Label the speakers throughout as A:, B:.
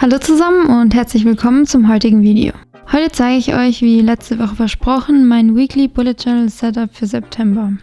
A: Hallo zusammen und herzlich willkommen zum heutigen Video. Heute zeige ich euch, wie letzte Woche versprochen, mein Weekly Bullet Journal Setup für September.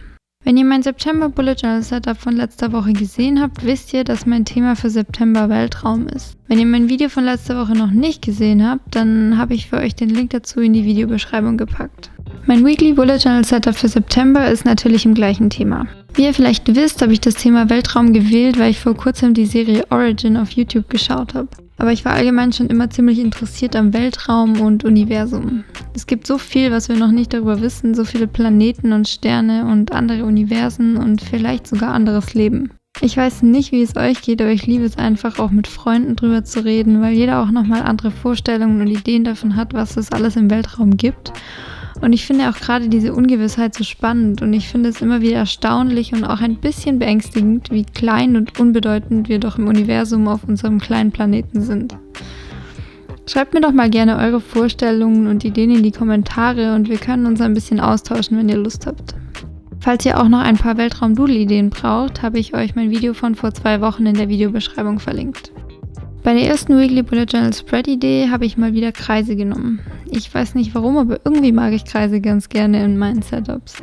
A: Wenn ihr mein September Bullet Journal Setup von letzter Woche gesehen habt, wisst ihr, dass mein Thema für September Weltraum ist. Wenn ihr mein Video von letzter Woche noch nicht gesehen habt, dann habe ich für euch den Link dazu in die Videobeschreibung gepackt. Mein Weekly Bullet Journal Setup für September ist natürlich im gleichen Thema. Wie ihr vielleicht wisst, habe ich das Thema Weltraum gewählt, weil ich vor kurzem die Serie Origin auf YouTube geschaut habe. Aber ich war allgemein schon immer ziemlich interessiert am Weltraum und Universum. Es gibt so viel, was wir noch nicht darüber wissen, so viele Planeten und Sterne und andere Universen und vielleicht sogar anderes Leben. Ich weiß nicht, wie es euch geht, aber ich liebe es einfach auch mit Freunden drüber zu reden, weil jeder auch nochmal andere Vorstellungen und Ideen davon hat, was es alles im Weltraum gibt. Und ich finde auch gerade diese Ungewissheit so spannend und ich finde es immer wieder erstaunlich und auch ein bisschen beängstigend, wie klein und unbedeutend wir doch im Universum auf unserem kleinen Planeten sind. Schreibt mir doch mal gerne eure Vorstellungen und Ideen in die Kommentare und wir können uns ein bisschen austauschen, wenn ihr Lust habt. Falls ihr auch noch ein paar Weltraum-Doodle-Ideen braucht, habe ich euch mein Video von vor 2 Wochen in der Videobeschreibung verlinkt. Bei der ersten Weekly Bullet Journal Spread Idee habe ich mal wieder Kreise genommen. Ich weiß nicht warum, aber irgendwie mag ich Kreise ganz gerne in meinen Setups.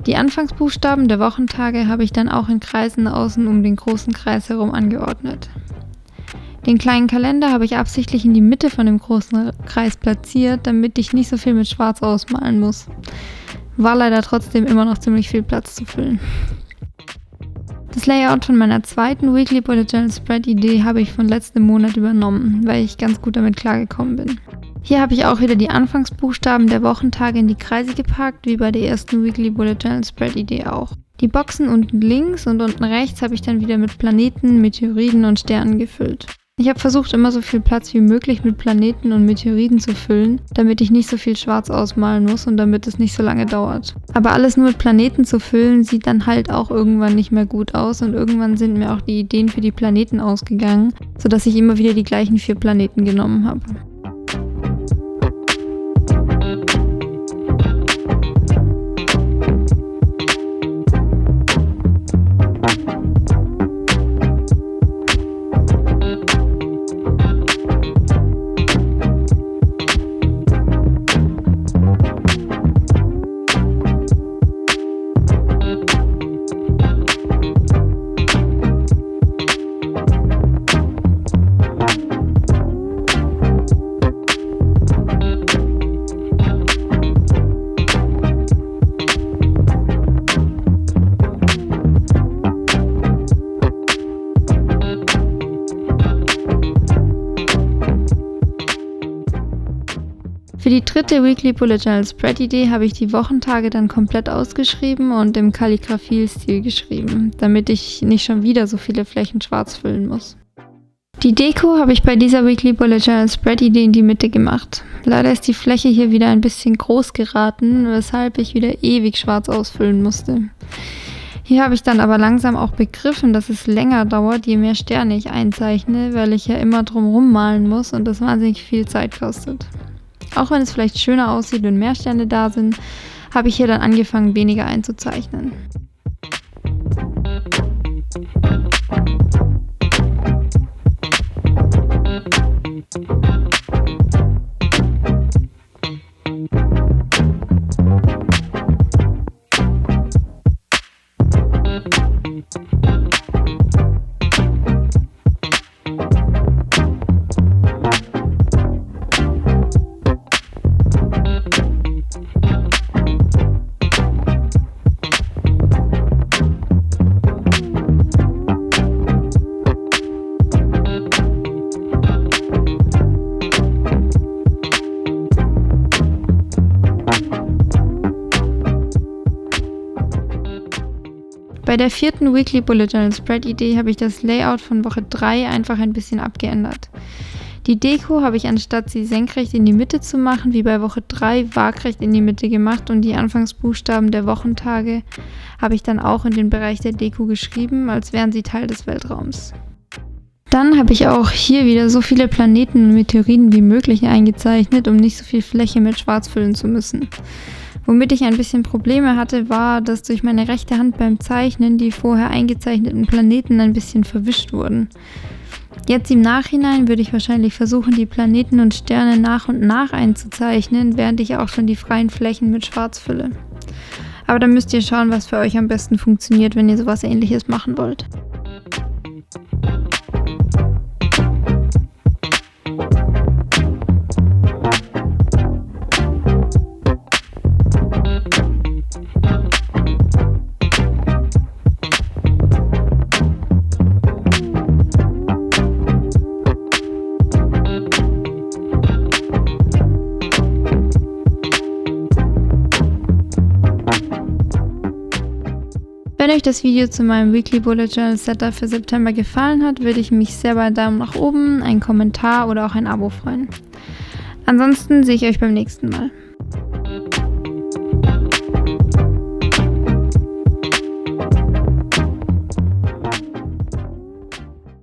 A: Die Anfangsbuchstaben der Wochentage habe ich dann auch in Kreisen außen um den großen Kreis herum angeordnet. Den kleinen Kalender habe ich absichtlich in die Mitte von dem großen Kreis platziert, damit ich nicht so viel mit Schwarz ausmalen muss. War leider trotzdem immer noch ziemlich viel Platz zu füllen. Das Layout von meiner zweiten Weekly Bullet Journal Spread Idee habe ich von letztem Monat übernommen, weil ich ganz gut damit klargekommen bin. Hier habe ich auch wieder die Anfangsbuchstaben der Wochentage in die Kreise gepackt, wie bei der ersten Weekly Bullet Journal Spread Idee auch. Die Boxen unten links und unten rechts habe ich dann wieder mit Planeten, Meteoriden und Sternen gefüllt. Ich habe versucht, immer so viel Platz wie möglich mit Planeten und Meteoriden zu füllen, damit ich nicht so viel Schwarz ausmalen muss und damit es nicht so lange dauert. Aber alles nur mit Planeten zu füllen, sieht dann halt auch irgendwann nicht mehr gut aus und irgendwann sind mir auch die Ideen für die Planeten ausgegangen, sodass ich immer wieder die gleichen 4 Planeten genommen habe. Für die dritte Weekly Bullet Journal Spread Idee habe ich die Wochentage dann komplett ausgeschrieben und im Kalligraphie-Stil geschrieben, damit ich nicht schon wieder so viele Flächen schwarz füllen muss. Die Deko habe ich bei dieser Weekly Bullet Journal Spread Idee in die Mitte gemacht. Leider ist die Fläche hier wieder ein bisschen groß geraten, weshalb ich wieder ewig schwarz ausfüllen musste. Hier habe ich dann aber langsam auch begriffen, dass es länger dauert, je mehr Sterne ich einzeichne, weil ich ja immer drumherum malen muss und das wahnsinnig viel Zeit kostet. Auch wenn es vielleicht schöner aussieht, wenn mehr Sterne da sind, habe ich hier dann angefangen, weniger einzuzeichnen. Bei der 4. Weekly Bullet Journal Spread Idee habe ich das Layout von Woche 3 einfach ein bisschen abgeändert. Die Deko habe ich, anstatt sie senkrecht in die Mitte zu machen, wie bei Woche 3, waagrecht in die Mitte gemacht und die Anfangsbuchstaben der Wochentage habe ich dann auch in den Bereich der Deko geschrieben, als wären sie Teil des Weltraums. Dann habe ich auch hier wieder so viele Planeten und Meteoriden wie möglich eingezeichnet, um nicht so viel Fläche mit Schwarz füllen zu müssen. Womit ich ein bisschen Probleme hatte, war, dass durch meine rechte Hand beim Zeichnen die vorher eingezeichneten Planeten ein bisschen verwischt wurden. Jetzt im Nachhinein würde ich wahrscheinlich versuchen, die Planeten und Sterne nach und nach einzuzeichnen, während ich auch schon die freien Flächen mit Schwarz fülle. Aber dann müsst ihr schauen, was für euch am besten funktioniert, wenn ihr sowas Ähnliches machen wollt. Wenn euch das Video zu meinem Weekly Bullet Journal Setup für September gefallen hat, würde ich mich sehr über einen Daumen nach oben, einen Kommentar oder auch ein Abo freuen. Ansonsten sehe ich euch beim nächsten Mal.